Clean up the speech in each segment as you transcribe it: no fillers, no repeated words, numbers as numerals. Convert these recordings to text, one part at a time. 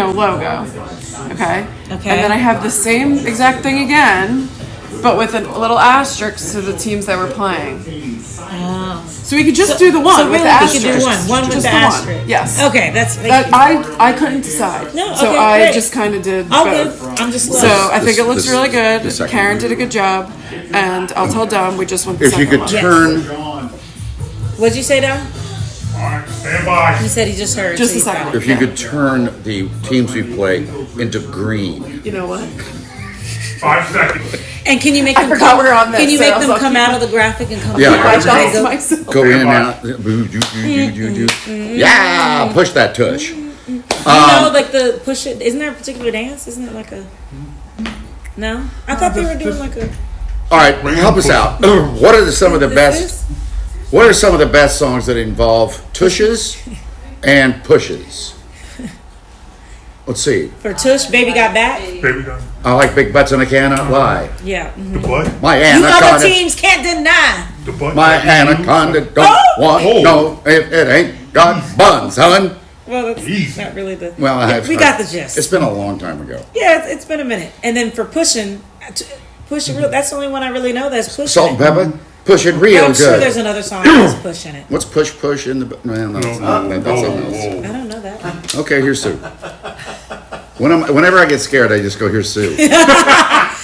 logo. Okay? Okay. And then I have the same exact thing again, but with a little asterisk to the teams that we're playing. Oh. So we could just do the one So with really the asterisk. we could do one with Just the asterisk. One. Yes. Okay, that's that. I couldn't decide. No, so okay, I great. just kind of did All both. good. I'm just So I think it looks really good. Karen did a good job, and I'll tell Dom we just want the If you second could one. turn, What'd you say, Dom? Alright, stand by. He said he just heard. Just so a second. if you could turn the teams we play into green. You know what? 5 seconds. And can you make them forgot come? we're on this, Can you so make I was them like, come out of the graphic and come? Yeah. back? I Okay, lost go. myself. Go in and out. Boo, do, do, do, do. Yeah, push that tush. You know, like the push it. Isn't there a particular dance? Isn't it like a? No, I thought they were doing like a. All right, help us out. What are some of the best? What are some of the best songs that involve tushes and pushes? Let's see. For Tush, Baby Got Back. Baby done. I like Big Butts and I Cannot Lie. Yeah. The butt. My You other anaconda. teams can't deny. The butt. My anaconda don't want no if it ain't got buns, hun. Well, that's Easy. not really the. Well, we got the gist. It's been a long time ago. Yeah, it's been a minute. And then for pushing, that's the only one I really know that's pushing. Salt and it. pepper, push it real I'm sure good. there's another song that's pushing it. What's push in the? No, that's something else. I don't know that one. Okay, here's Sue. Whenever I get scared, I just go, here's Sue.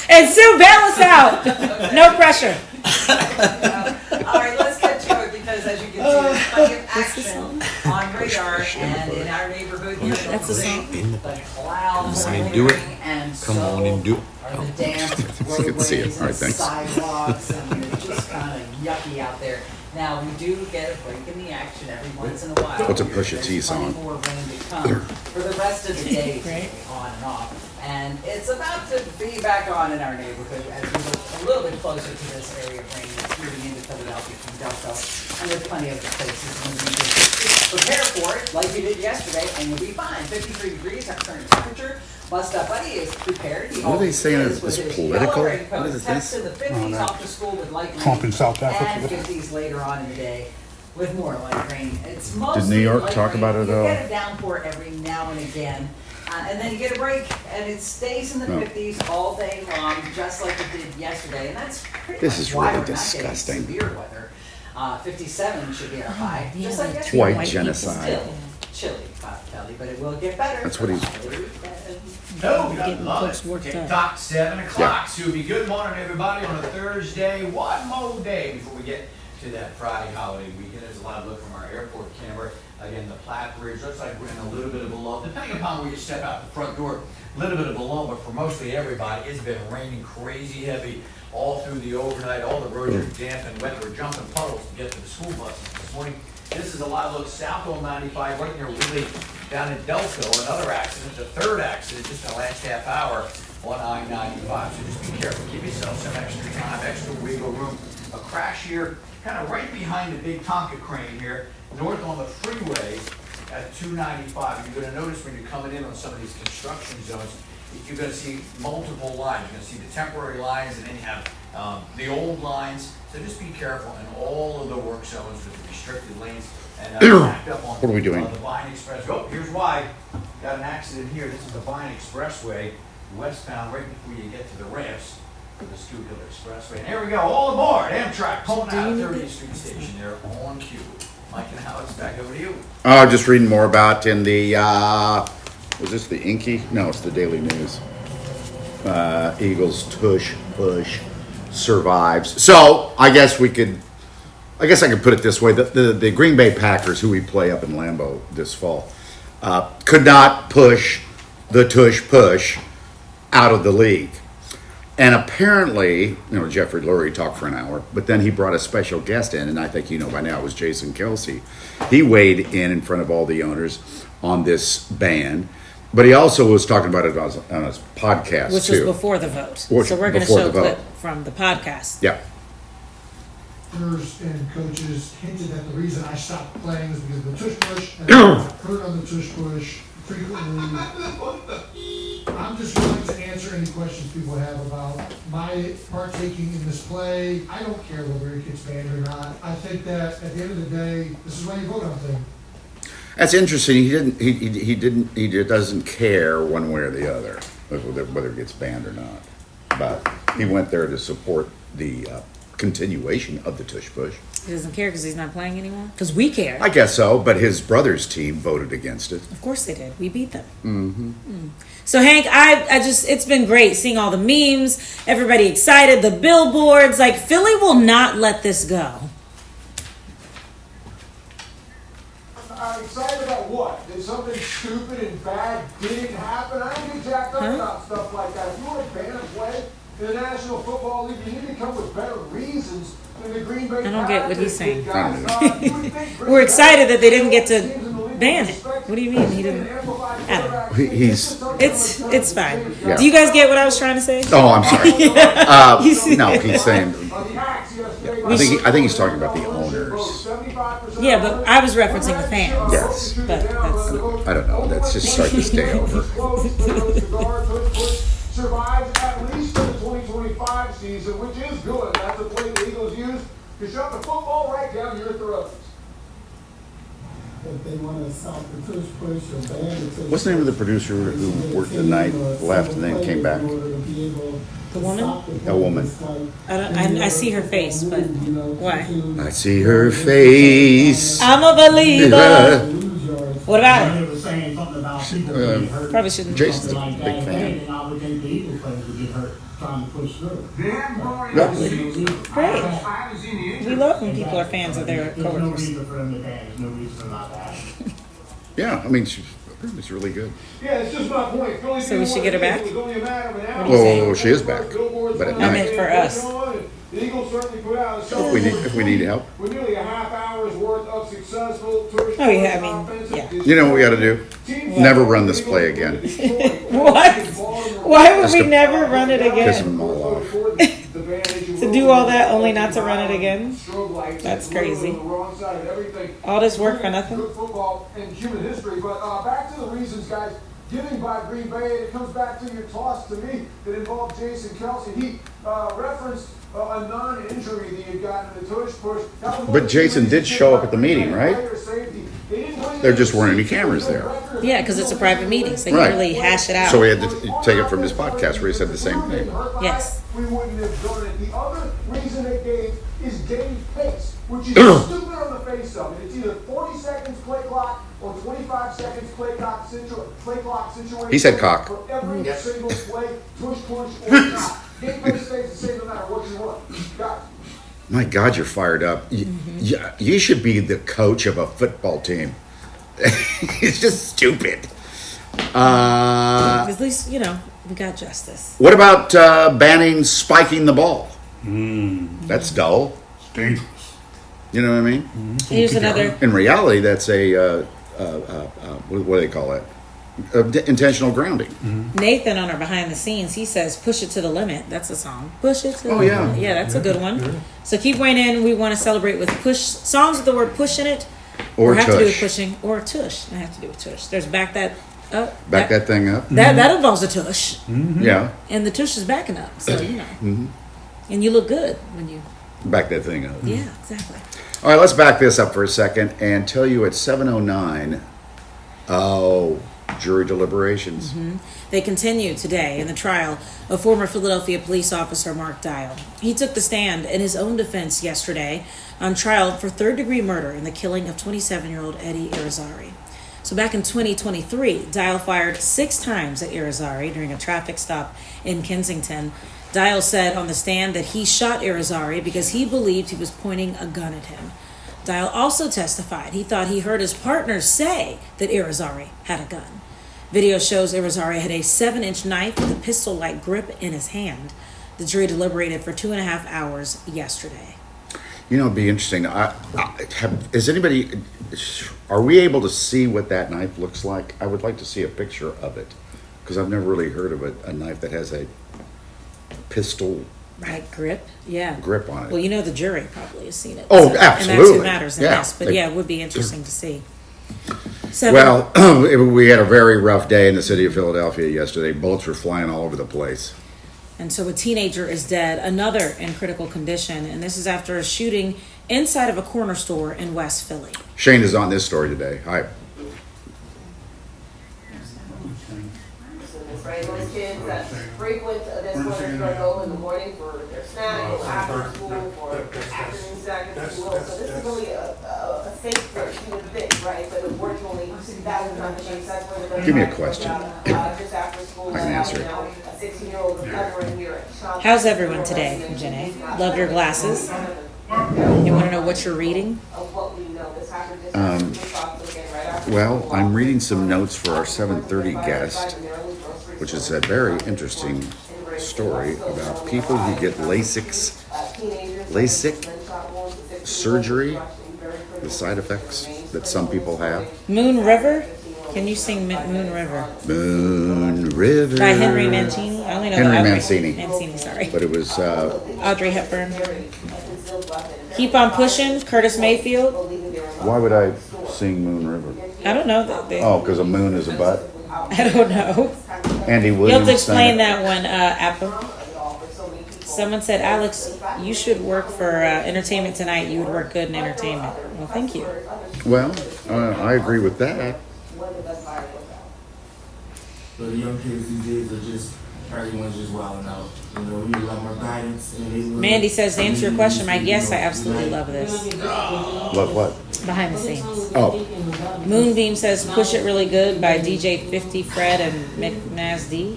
And Sue, bail us out. No pressure. All right, let's get to it because as you can see, there's plenty of action on radar and in our neighborhood here. That's the song. The clouds are do it. clearing and Come on and do it. are the damp You can see it. roadways All right, and thanks. sidewalks and it's just kind of yucky out there. Now, we do get a break in the action every once in a while. What's a Pusha T There's plenty song? more rain to come for the rest of the day, Right. on and off. And it's about to be back on in our neighborhood as we look a little bit closer to this area of rain that's moving into Philadelphia from Delco. And there's plenty of places when we just prepare for it, like we did yesterday, and you'll be fine. 53 degrees, our current temperature. Bust Up Buddy is prepared. He What are they always saying is is with his political? yellow raincoat. What is Temps this? in the 50s off to school with light rain. Trump in South And Africa. 50s later on in the day with more light rain. It's Did mostly New York light talk rain. about it at all? You get a downpour every now and again. And then you get a break, and it stays in the No. 50s all day long, just like it did yesterday. And that's pretty This much is why really we're not getting disgusting. severe weather. 57 should be our high, yeah, just like like yesterday. White White genocide. Still chilly, Kelly, but it will get better. That's what he's- No, we Getting love folks it. worked up. TikTok, 7 o'clock. Yeah. So it'll be good morning, everybody, on a Thursday. One more day before we get to that Friday holiday weekend. There's a live look from our airport camera. Again, the Platte Bridge looks like we're in a little bit of a lull. Depending upon where you step out the front door, a little bit of a lull, but for mostly everybody, it's been raining crazy heavy all through the overnight. All the roads are damp and wet. We're jumping puddles to get to the school buses this morning. This is a live look south on 95, right near Willie, down in Delco. Another accident, the third accident, just in the last half hour on I-95. So just be careful. Give yourself some extra time, extra wiggle room. A crash here, kind of right behind the big Tonka crane here, north on the freeway at 295. You're going to notice when you're coming in on some of these construction zones, you're going to see multiple lines. You're going to see the temporary lines, and then you have the old lines. So just be careful in all of the work zones with the restricted lanes. And backed up on What are we doing? the Vine Express. Oh, here's why. Got an accident here. This is the Vine Expressway, westbound, right before you get to the ramps for the Schuylkill Expressway. And here we go. All aboard. Amtrak pulling out of 30th Street Station there on cue. Mike and Alex, back over to you. Oh, just reading more about in the, was this the Inky? No, it's the Daily News. Eagles Tush push survives. So I guess I could put it this way. The Green Bay Packers, who we play up in Lambeau this fall, could not push the Tush push out of the league. And apparently, Jeffrey Lurie talked for an hour, but then he brought a special guest in, and I think you know by now it was Jason Kelsey. He weighed in front of all the owners on this ban, but he also was talking about it on his podcast, Which too. was before the vote. Which- So we're going to before show a the vote. clip from the podcast. Yeah. Owners and coaches hinted that the reason I stopped playing is because of the tush push, and I got hurt on the tush push frequently. I'm just willing to answer any questions people have about my partaking in this play. I don't care whether it gets banned or not. I think that at the end of the day, this is why you vote on things. That's interesting. He doesn't care one way or the other whether it gets banned or not. But he went there to support the continuation of the Tush Push. He doesn't care because he's not playing anymore? Because we care. I guess so, but his brother's team voted against it. Of course they did. We beat them. So Hank, I just, it's been great seeing all the memes, everybody excited, the billboards. Like, Philly will not let this go. Excited about what? That something stupid and bad didn't happen? I don't get jacked up about stuff like that. If you want to ban a play in the National Football League, you need to come with better reasons than the Green Bay. I don't get what he's saying. We're We're excited that they didn't get to ban it. What do you mean he didn't? I don't know. It's fine. Yeah. Do you guys get what I was trying to say? Oh, I'm sorry. No, he's saying. I think he's talking about the owners. Yeah, but I was referencing the fans. Yes. But that's, I don't know. Let's just start this day over. Survives at least to the 2025 season, which is good. That's the play the Eagles use to shove the football right down your throats. If they want to stop the Tush Push or ban the Tush. What's the name of the producer who worked the night, left, and then came back? the woman? A woman. I see her face, but why? I see her face. I'm a believer. What about it? They were saying something about people getting hurt. Probably shouldn't. Jason's a Like big that. fan. And I would think the Eagles players would get hurt trying to push through. Great. We love when people are fans of their There's no coworkers. reason for them to ban. There's no reason not to have it. Yeah, I mean, she's really good. Yeah, it's just my point. Philly So we should get her back? It was only a matter of an hour. Oh, she is back. But at I meant night, for us. The Eagles certainly put out a if we need help. with nearly a half hour's worth of successful Tush Oh, yeah, I mean, offensive yeah. You know what we got to do? Never run this play again. What? Why would we never run it Piss again? them all off. To do all that only not to run it again? That's crazy. All this work for nothing? Good football and human history, but back to the reasons, guys. Giving by Green Bay, it comes back to your toss to me that involved Jason Kelsey. He referenced a non-injury that he had gotten in the Tush Push. But Jason did show up at the meeting, right? There just weren't any cameras there. Yeah, because it's a private meeting, so you Right. really hash it out. So we had to take it from his podcast where he said the same thing. Yes. We wouldn't have done it. The other reason they gave is game pace, which is stupid on the face of it. It's either 40 seconds play clock or 25 seconds play clock situation. He said cock. For every single play, push or not. Game pace stays the same no matter what you want. Guys. My God, you're fired up. You should be the coach of a football team. It's just stupid. At least, we got justice. What about banning spiking the ball? That's dull. It's dangerous. You know what I mean? Here's another. In reality, that's a what do they call it? Intentional grounding. Nathan on our behind the scenes, he says, "Push it to the limit." That's a song. Push it to the Oh, limit. yeah. Yeah, that's a good one. So keep weighing in. We want to celebrate with push songs with the word push in it. Or have to do with tush. pushing. Or tush. I have to do with tush. There's back that up. Back that thing up. That involves a tush. Yeah. And the tush is backing up. So, And you look good when you. Back that thing up. Yeah, exactly. All right, let's back this up for a second and tell you at 7:09. Oh, jury deliberations. They continue today in the trial of former Philadelphia police officer Mark Dial. He took the stand in his own defense yesterday on trial for third-degree murder in the killing of 27-year-old Eddie Irizarry. So back in 2023, Dial fired 6 times at Irizarry during a traffic stop in Kensington. Dial said on the stand that he shot Irizarry because he believed he was pointing a gun at him. Dial also testified he thought he heard his partner say that Irizarry had a gun. Video shows Irizarry had a 7-inch knife with a pistol-like grip in his hand. The jury deliberated for 2.5 hours yesterday. You know, it'd be interesting. Are we able to see what that knife looks like? I would like to see a picture of it because I've never really heard of a knife that has a pistol Right, grip? Yeah. grip on it. Well, the jury probably has seen it. Oh, And absolutely. that's what matters in Yeah. this. But yeah, it would be interesting to see. Well, we had a very rough day in the city of Philadelphia yesterday. Bullets were flying all over the place. And so a teenager is dead, another in critical condition, and this is after a shooting inside of a corner store in West Philly. Shane is on this story today. Hi. right? Those kids that frequent this one are gonna go in the morning for their snack, go after school for afternoon snack at school. So this is really a safe for you would think, right? But unfortunately, that was not the case. That's where they're Give me a question. just after school. I can answer it. A 16-year-old covering here at Shop. How's everyone today, Janae? Love your glasses. You want to know what you're reading? Of what we know. This happened just after we talked again, right after Well, school. I'm reading some notes for our 7:30 guest, which is a very interesting story about people who get LASIK surgery, the side effects that some people have. Moon River? Can you sing Moon River? Moon River. By Henry Mancini? I only know Henry Audrey. Mancini. Mancini, sorry. But it was, Audrey Hepburn. Keep on pushing, Curtis Mayfield. why would I sing Moon River? I don't know. Oh, because a moon is a butt? I don't know. Andy You'll Williams. have to explain sang it. that one, Apple. Someone said, Alex, you should work for Entertainment Tonight. You would work good in entertainment. Well, thank you. Well, I agree with that. But the young kids these days are just, everyone's just wilding out. You know, we need a lot more guidance. And Mandy says, to answer your question, Mike, yes, I absolutely love this. Love what? Behind the scenes. Oh, Moonbeam says, push it really good by DJ 50 Fred and McNasD.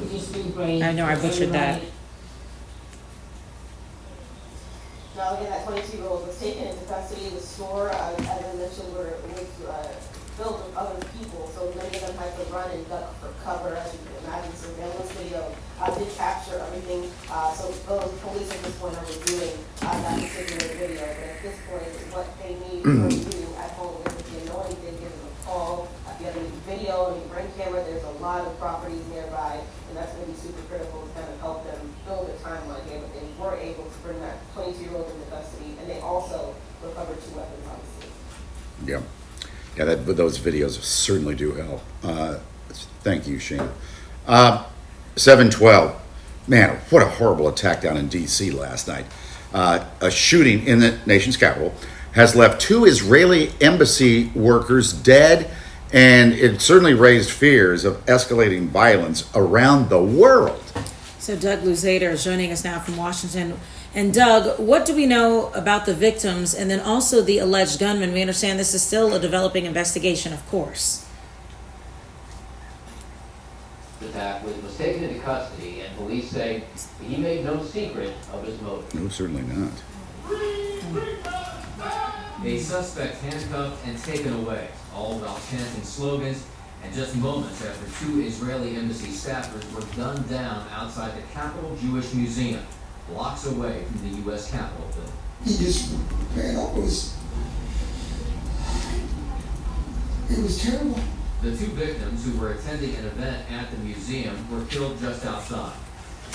I know I butchered that. Now again, that 22-year-old was taken into custody. The store, as I mentioned, was filled with other people, so many of them had to run and duck for cover. As you can imagine, surveillance video did capture everything. So those police at this point are reviewing that particular video. But at this point, what they need from you at home is if you know anything, give them a call. If you have any video, any ring camera, there's a lot of properties nearby, and that's going to be super critical to kind of help them build a timeline here. But they were able to bring that 22-year-old into custody, and they also recovered 2 weapons on the scene. yeah. Yeah, those videos certainly do help. Thank you, Shane. 7:12. Man, what a horrible attack down in D.C. last night. A shooting in the nation's capital has left 2 Israeli embassy workers dead, and it certainly raised fears of escalating violence around the world. So Doug Luzader is joining us now from Washington. And Doug, what do we know about the victims and then also the alleged gunman? We understand this is still a developing investigation, of course. The attack was taken into custody, and police say he made no secret of his motive. No, certainly not. A suspect handcuffed and taken away, all while chanting slogans, and just moments after 2 Israeli embassy staffers were gunned down outside the Capitol Jewish Museum, blocks away from the U.S. Capitol building. He just ran up. It was terrible. The 2 victims, who were attending an event at the museum, were killed just outside.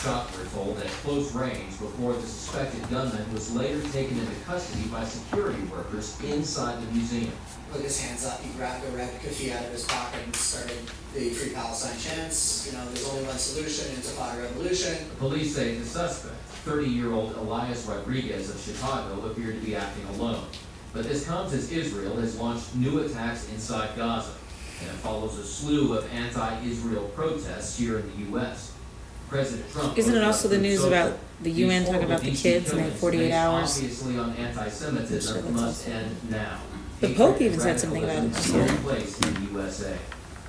Shots were told at close range before the suspected gunman was later taken into custody by security workers inside the museum. Put his hands up, he grabbed a red cookie out of his pocket and started the Free Palestine chants. You know, there's only one solution, Intifada revolution. The police say the suspect, 30-year-old Elias Rodriguez of Chicago, appeared to be acting alone. But this comes as Israel has launched new attacks inside Gaza, and it follows a slew of anti-Israel protests here in the U.S. President Trump. Isn't it also the news about the UN talking about the kids and they have 48 hours? Obviously on anti-Semitism must end now. The Pope even said something about it this year. Place in the USA.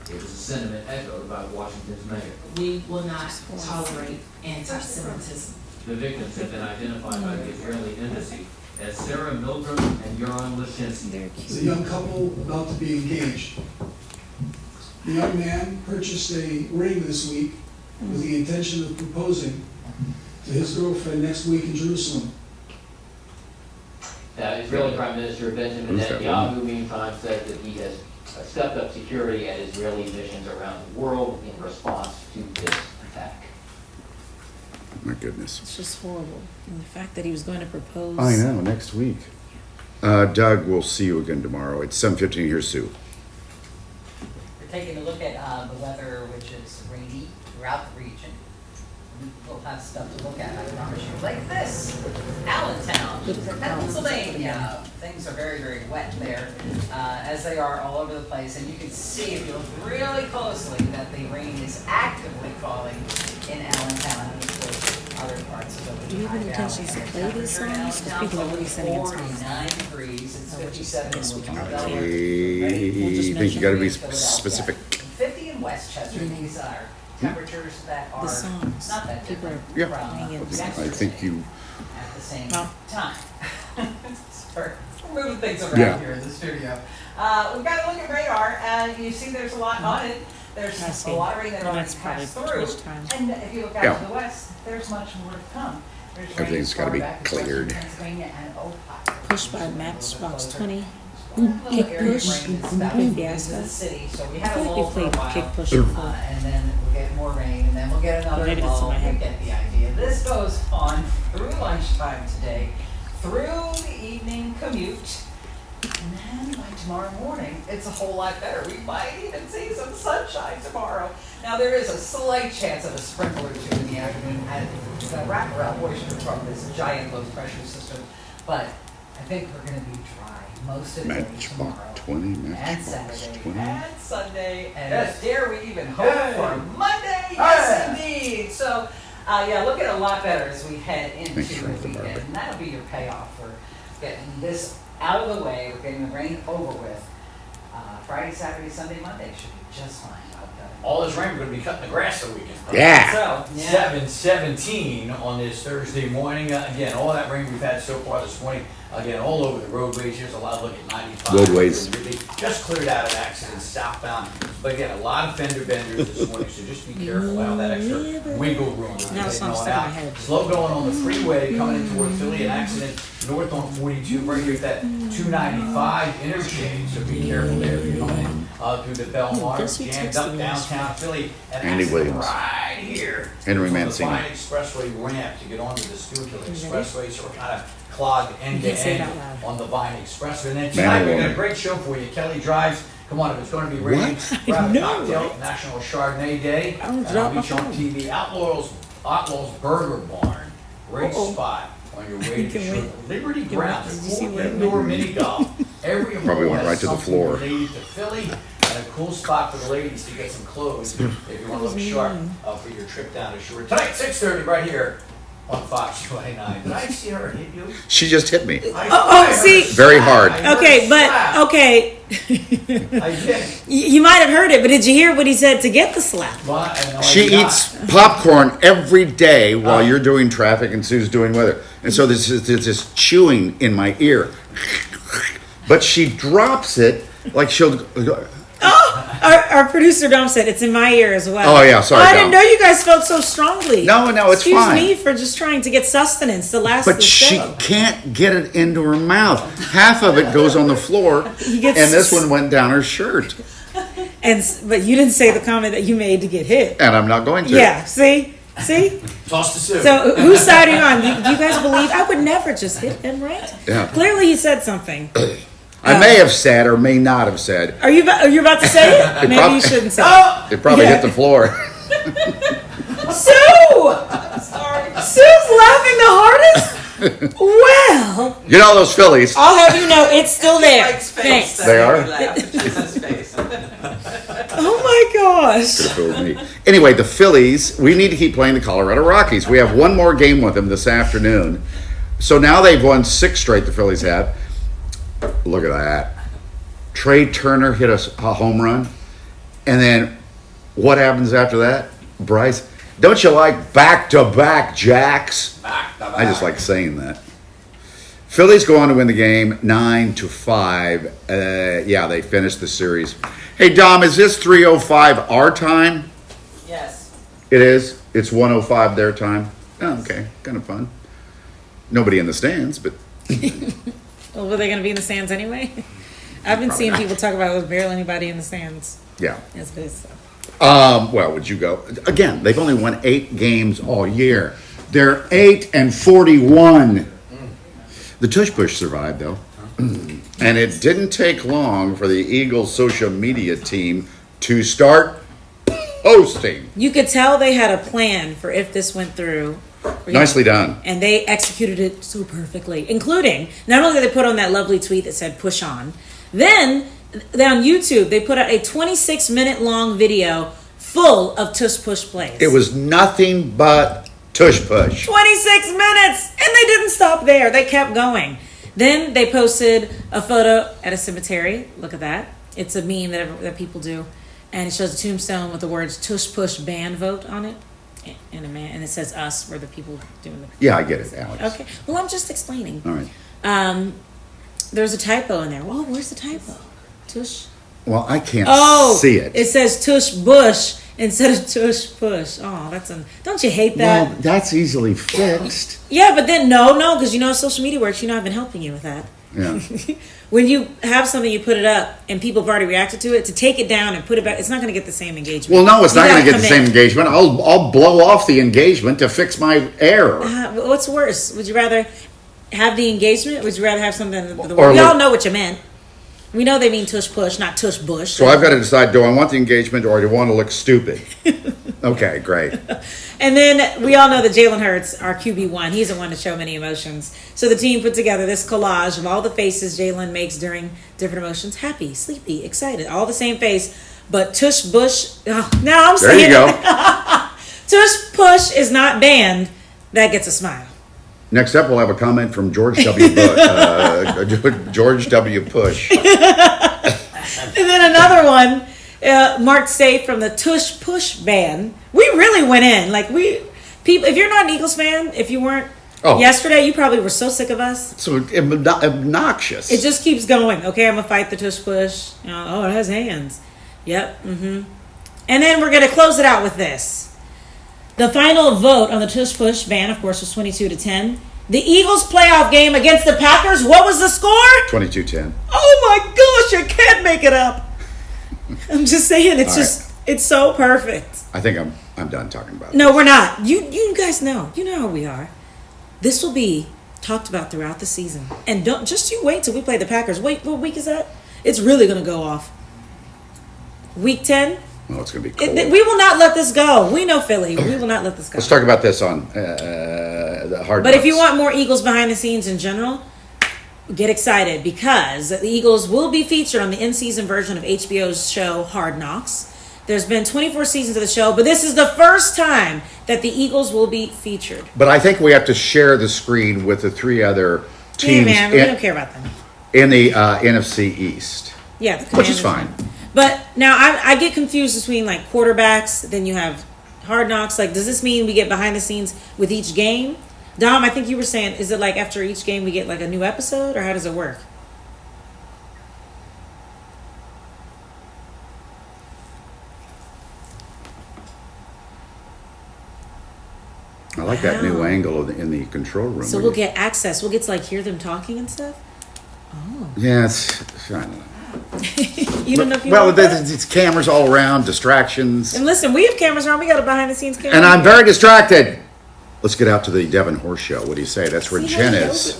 It was a sentiment echoed by Washington's mayor. We will not tolerate anti-Semitism. The victims have been identified by the Israeli embassy as Sarah Milgram and Yoram Lashinsky. It's a young couple about to be engaged. The young man purchased a ring this week with the intention of proposing to his girlfriend next week in Jerusalem. Israeli Prime Minister Benjamin Who's that Netanyahu, meantime, said that he has stepped up security at Israeli missions around the world in response to this attack. My goodness. It's just horrible. And the fact that he was going to propose. I know, next week. Doug, we'll see you again tomorrow. It's 7:15. Here's Sue. We're taking a look at the weather, which is rainy throughout the region. We'll have stuff to look at, I promise you. Like this, Allentown, Pennsylvania. Things are very, very wet there, as they are all over the place. And you can see, if you look really closely, that the rain is actively falling in Allentown and of course other parts of the Do you have any intentions to play these songs? Speaking of what he's sending in songs. 49 degrees, it's 57 guess we can in already Louisville. I think you gotta be specific. 50 in Westchester. These are temperatures that are The songs. not that People different are Yeah. playing it. I think you, at the same Well. time. Sorry, we're moving things around Yeah. here in the studio. We've got to look at radar, and you see there's a lot on it. There's I a see. lot of rain that And already that's probably passed through. push time. And if you look out Yeah. to the west, there's much more to come. There's rain Everything's gotta be far back in western cleared. Pennsylvania and Ohio. Push by Matchbox 20. Little Kick area of push. rain that's about Big into fiasco. the city. So we I had a feel like lull we for a played while. kick push before. And then we'll get more rain, and then we'll get another Maybe that's in lull. my You head. get the idea. This goes on through lunchtime today, through the evening commute, and then by tomorrow morning, it's a whole lot better. We might even see some sunshine tomorrow. Now, there is a slight chance of a sprinkle or two in the afternoon as the wraparound moisture from this giant low pressure system, but I think we're going to be dry most of the day Matchbox tomorrow. 20, And Matchbox Saturday, 20. and Sunday, and Yes. dare we even hope Hey. for Monday? Yes, indeed. So, yeah, looking a lot better as we head into Thanks for the the weekend. barbecue. And that'll be your payoff for getting this out of the way, we're getting the rain over with. Friday, Saturday, Sunday, Monday should be just fine. All this rain, we're gonna be cutting the grass the weekend. Yeah. So, yeah. 7:17 on this Thursday morning. Again, all that rain we've had so far this morning. Again, all over the roadways. Here's a lot of look at 95. Roadways. Really just cleared out an accident southbound. But again, a lot of fender benders this morning, so just be careful. Allow that extra wiggle room. Now it's not stuck in my head. Slow going on the freeway coming in toward Philly. An accident north on 42 right here at that 295 interchange. So be careful there if you're coming in through the Belmar. Guess who Jammed texted up me? downtown Philly. An Andy accident Williams. right here. Henry on the Mancini. Vine Expressway ramp to get onto the Schuylkill Expressway, so we're kind of clogged end to You can't say it end out loud. on the Vine Expressway. And then Man tonight or we got a woman? great show for you. Kelly Drives. Come on, if it's going to be raining, What? we're having a know, cocktail, right? National Chardonnay Day. I don't And drop I'll my meet you on phone. TV. Outlaws Burger Barn. Great Uh-oh. spot on your way to Can Sure- we- Liberty can we- Grounds. did you see Cool where- indoor mini golf. Every Probably hole went has right to the something floor. related to Philly, and a cool spot for the ladies to get some clothes if you want to look sharp for your trip down to Shore. Tonight, 6:30, right here on Fox 29. Did I see her hit you? She just hit me. I heard see- a Very slap. hard. I heard Okay, a but slap. okay. I did. You might have heard it, but did you hear what he said to get the slap? Well, I know I She did not. eats popcorn every day while you're doing traffic and Sue's doing weather. And so there's this chewing in my ear. But she drops it like she'll. Our producer Dom said it's in my ear as well. Oh, yeah, sorry, I Dom. didn't know you guys felt so strongly. No, it's Excuse fine. me for just trying to get sustenance to last But the she show. can't get it into her mouth. Half of it goes on the floor, He gets- and this one went down her shirt. But you didn't say the comment that you made to get hit. And I'm not going to. Yeah, see? Toss to Sue. So whose side are you on? Do you guys believe? I would never just hit him, right? Yeah. Clearly he said something. I may have said or may not have said. Are you about to say it? It Maybe prob- you shouldn't say It probably hit the floor. it. Sue! Sue's laughing the hardest? Well, You know those Phillies. I'll have you know it's still there. Thanks. They are? Oh my gosh. Fooled me. Anyway, the Phillies, we need to keep playing the Colorado Rockies. We have one more game with them this afternoon. So now they've won 6 straight, the Phillies have. Look at that. Trey Turner hit a home run. And then what happens after that? Bryce, don't you like back-to-back jacks? Back-to-back. I just like saying that. Phillies go on to win the game 9-5. Yeah, they finished the series. Hey, Dom, is this 3:05 our time? Yes. It is. It's 1:05 their time. Oh, okay. Kind of fun. Nobody in the stands, but Well, were they going to be in the stands anyway? I've been seeing people talk about there's barely anybody in the stands. yeah. As it is. So. Well, would you go? Again, they've only won 8 games all year. They're 8-41. The Tush Push survived, though. And it didn't take long for the Eagles social media team to start posting. You could tell they had a plan for if this went through. Nicely done. And they executed it so perfectly, including not only did they put on that lovely tweet that said push on, then on YouTube they put out a 26-minute long video full of tush push plays. It was nothing but tush push. 26 minutes, and they didn't stop there. They kept going. Then they posted a photo at a cemetery. Look at that. It's a meme that people do, and it shows a tombstone with the words "tush push ban vote" on it, and it says "us." We're the people doing the. Yeah, I get it, Alex. Okay. Well, I'm just explaining. All right. There's a typo in there. Oh, where's the typo? Tush. Well, I can't see it. It says tush bush instead of tush push. Oh, don't you hate that? Well, that's easily fixed. Yeah, but then no, because you know how social media works. You know I've been helping you with that. Yeah. When you have something, you put it up, and people have already reacted to it. To take it down and put it back, it's not going to get the same engagement. Well, no, it's You not going gotta to get the come same in. engagement. I'll blow off the engagement to fix my error. What's worse? Would you rather have the engagement? Or would you rather have something? Or We all look- know what you meant. We know they mean tush push, not tush bush. So I've got to decide: do I want the engagement or do I want to look stupid? Okay, great. And then we all know that Jalen Hurts, our QB1, he's the one to show many emotions. So the team put together this collage of all the faces Jalen makes during different emotions: happy, sleepy, excited, all the same face. But tush bush. Oh, now I'm There saying you go. tush push is not banned. That gets a smile. Next up, we'll have a comment from George W. George W. Push. And then another one, marked safe from the tush push ban. We really went in. People. If you're not an Eagles fan, if you weren't yesterday, you probably were so sick of us. So obnoxious. It just keeps going. Okay, I'm gonna fight the tush push. It has hands. Yep. And then we're gonna close it out with this. The final vote on the tush push ban, of course, was 22-10. The Eagles playoff game against the Packers. What was the score? 22-10. Oh my gosh! I can't make it up. I'm just saying, it's so perfect. I think I'm done talking about it. No, we're not. You guys know. You know how we are. This will be talked about throughout the season. And you wait till we play the Packers. Wait, what week is that? It's really going to go off. Week 10? Oh, it's going to be cold. We will not let this go. We know Philly. We will not let this go. Let's talk about this on the hard. But if you want more Eagles behind the scenes in general, get excited because the Eagles will be featured on the in-season version of HBO's show Hard Knocks. There's been 24 seasons of the show, but this is the first time that the Eagles will be featured. But I think we have to share the screen with the three other teams. Yeah, man, we don't care about them. In the NFC East. Yeah, which is fine. But now I get confused between like quarterbacks, then you have Hard Knocks. Like, does this mean we get behind the scenes with each game? Dom, I think you were saying, is it like after each game we get like a new episode, or how does it work? I like that new angle in the control room. So we'll get access. We'll get to like hear them talking and stuff. Oh. Yes, I don't know. You don't know if you well, want that? it's cameras all around, distractions. And listen, we have cameras around. We got a behind the scenes camera. And I'm very distracted. Let's get out to the Devon Horse Show. What do you say? That's where Jen is.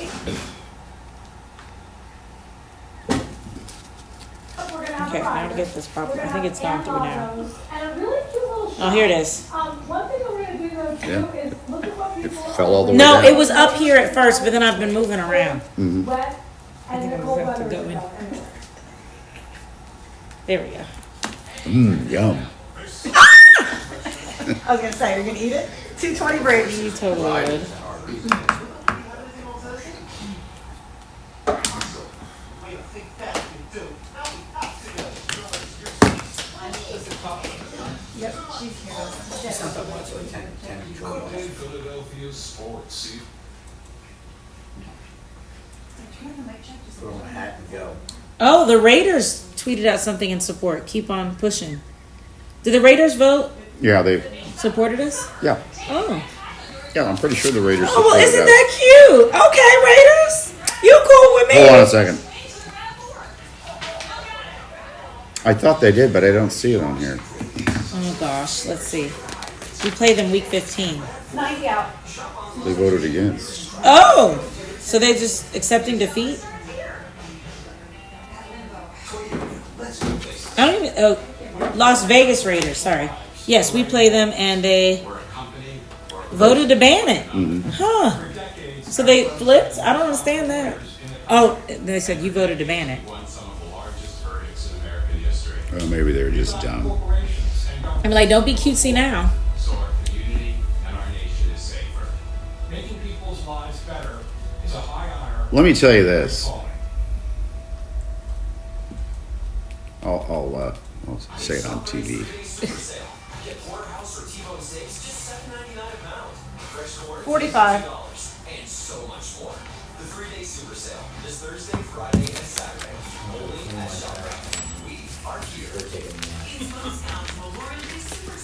Okay, now to get this proper. I think it's gone through now. And a really cute little Oh, here it is. One thing we're gonna do though too Yeah. is look at what It people fell all the way No, down. it was up here at first, but then I've been moving around. Mhm. wet I and think the I'm cold gonna have to weather go is in. about anyway. There we go. Yum. I was gonna say, you're gonna eat it? 220 Brady. You totally would. Yep, she's here. Philadelphia sports. Throw on a hat and go. Oh, the Raiders tweeted out something in support. Keep on pushing. Did the Raiders vote? Yeah, they. Supported us? Yeah, Oh. yeah. I'm pretty sure the Raiders. Oh, well, supported isn't us. that cute? Okay, Raiders. You cool with me? Hold on a second. I thought they did, but I don't see it on here. Oh, gosh. Let's see. We play them week 15. 90 out. They voted against. Oh! So they're just accepting defeat? I don't even... Oh, Las Vegas Raiders, sorry. Yes, we play them, and they voted to ban it. Huh. So they flipped? I don't understand that. Oh, they said you voted to ban it. Well, maybe they were just dumb. I mean, like, don't be cutesy now. So our community and our nation is safer. Making people's lives better is a high honor. Let me tell you this. I'll say it on TV. Get porterhouse or T-bone steaks just $7.99 a pound. Fresh corn, $45. and so much more. The 3-day super sale this Thursday, Friday, and Saturday. Only at ShopRite. We are here.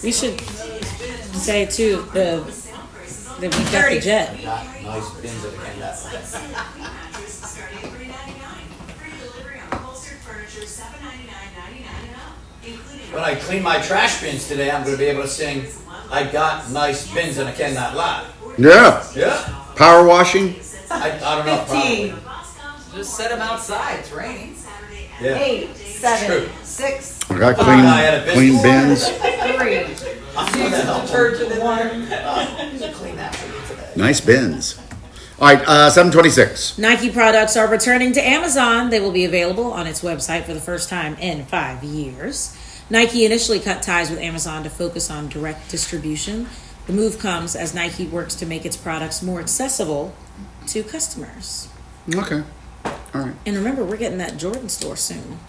We should say, too, that we got the jet. Nice bins of candy. When I clean my trash bins today, I'm going to be able to sing, I got nice bins and I cannot lie. Yeah. Yeah. Power washing. I don't know. 15. Just set them outside. It's raining. Yeah. 8, 7, True. 6. I got I had a clean bins. 3. Use detergent in there. Clean that for you today. Nice bins. All right, 726. Nike products are returning to Amazon. They will be available on its website for the first time in 5 years. Nike initially cut ties with Amazon to focus on direct distribution. The move comes as Nike works to make its products more accessible to customers. Okay. All right. And remember, we're getting that Jordan store soon.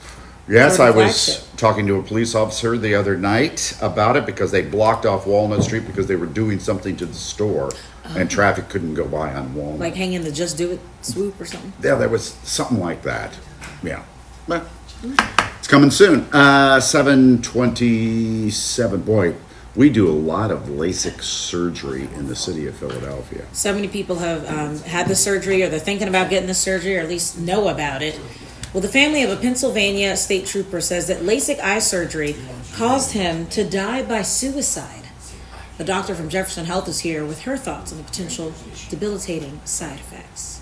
Yes, Jordan I was flagship. talking to a police officer the other night about it because they blocked off Walnut Street because they were doing something to the store and traffic couldn't go by on Walnut. Like hanging the Just Do It swoop or something. Yeah, there was something like that. Yeah. But it's coming soon. 727. Boy, we do a lot of LASIK surgery in the city of Philadelphia. So many people have had the surgery, or they're thinking about getting the surgery, or at least know about it. Well, the family of a Pennsylvania state trooper says that LASIK eye surgery caused him to die by suicide. A doctor from Jefferson Health is here with her thoughts on the potential debilitating side effects.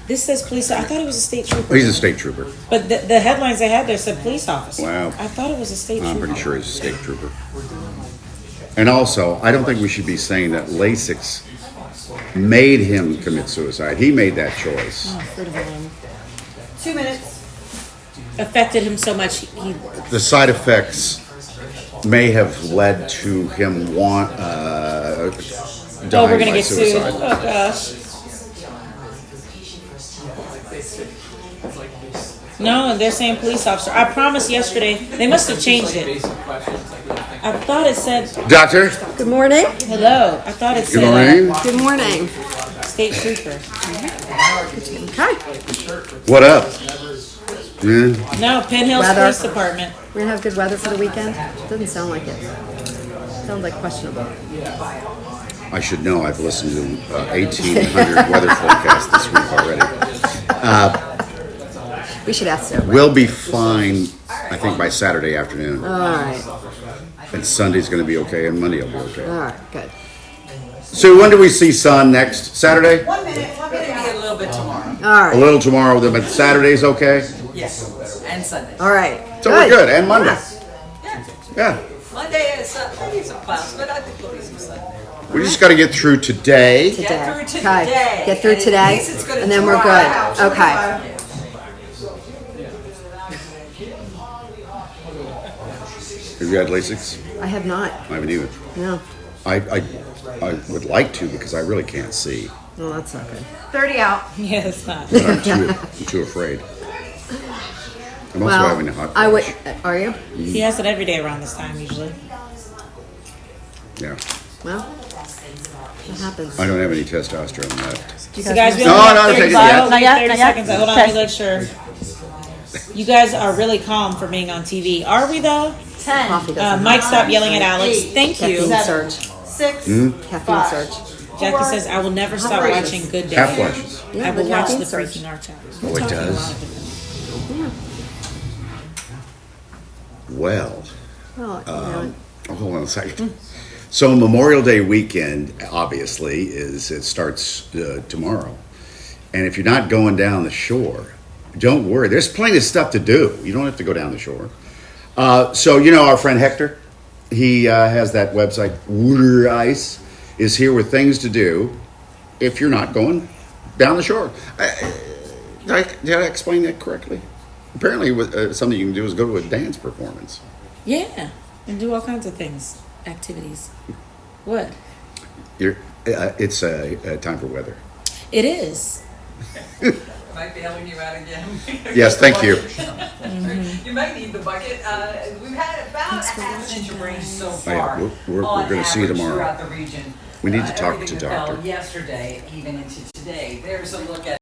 This says police. I thought it was a state trooper. He's a state trooper. But the headlines they had there said police officer. Wow. I thought it was a state I'm trooper. pretty sure he's a state trooper. And also, I don't think we should be saying that LASIK made him commit suicide. He made that choice. Oh, fruit of the loom. 2 minutes. Affected him so much. He The side effects may have led to him dying we're gonna by get sued. suicide. Oh gosh. No, they're saying police officer. I promised yesterday. They must have changed it. I thought it said. Doctor? Good morning. Hello. I thought it said. Good morning. Good morning. State trooper. Okay. What up? Yeah. No, Penn Hills Weather. Police Department. We're gonna have good weather for the weekend. Doesn't sound like it. Sounds like questionable. I should know. I've listened to 1,800 weather forecasts this week already. We should ask Sarah. We'll be fine, I think, by Saturday afternoon. All right. And Sunday's going to be okay, and Monday will be okay. All right. Good. So when do we see Sun next? Saturday? 1 minute. Maybe a little bit tomorrow. All right. A little tomorrow, but Saturday's okay? Yes. And Sunday. All right. So we're good. And Monday. Yeah. Monday is maybe some clouds, but I think there'll be some sun. We just got to get through today. Today. Get through Okay. today. Get through And at today, least it's gonna and then we're dry good. out. Okay. Have you had LASIK? I have not. I haven't either. No. I would like to because I really can't see. No, that's not good. 30 out. Yeah, it's not. But I'm too afraid. I'm also having a hot I would. flash. Are you? He has it every day around this time usually. Yeah. Well, what happens? I don't have any testosterone left. So guys, we No, only have no, 30 take it seconds. yet. Not yet, 30 not yet. seconds. Hold on, let me make sure. You guys are really calm for being on TV. Are we though? 10. Coffee doesn't Mike, stop yelling at Alex. Thank you. Caffeine surge. 6. Caffeine 5. surge. Jackie says, I will never stop watching Good Day. Half flashes. Yeah, I will the watch caffeine the surge. freaking Arch Hours. Oh, it does? Well, Well, you know, hold on a second. So Memorial Day weekend, obviously, it starts tomorrow. And if you're not going down the shore, don't worry. There's plenty of stuff to do. You don't have to go down the shore. So, you know, our friend Hector, he has that website, Water Ice, is here with things to do if you're not going down the shore. Did I explain that correctly? Apparently, something you can do is go to a dance performance. Yeah, and do all kinds of things, activities. What? It's a time for weather. It is. Might bailing you out again. Yes, thank you. You might need the bucket. We've had about a half inch of rain so Oh, yeah, far. we're on gonna see you average tomorrow. Throughout the region. We need to talk to Everything that fell Doctor. yesterday, even into today. There's a look at